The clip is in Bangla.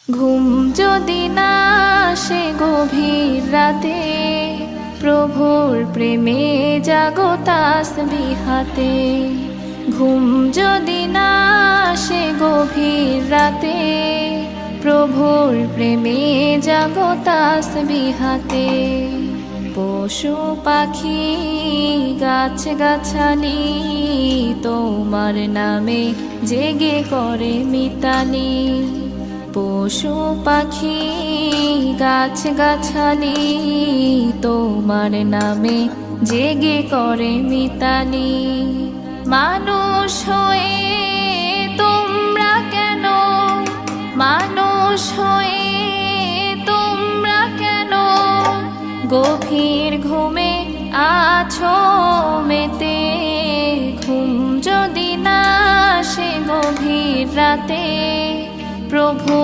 ঘুম যদি না আসে গভীর রাতে, প্রভুর প্রেমে জাগো তাসবিহ হাতে। ঘুম যদি না আসে গভীর রাতে, প্রভুর প্রেমে জাগো তাসবিহ হাতে। পশু পাখি গাছ গাছালি তোমার নামে জেগে করে মিতালি। পশু পাখি গাছ গাছালি তোমার নামে জেগে করে মিতালি। মানুষ হয়ে তোমরা কেন, মানুষ হয়ে তোমরা কেন গভীর ঘুমে আছো মেতে। ঘুম যদি না আসে গভীর রাতে, প্রভু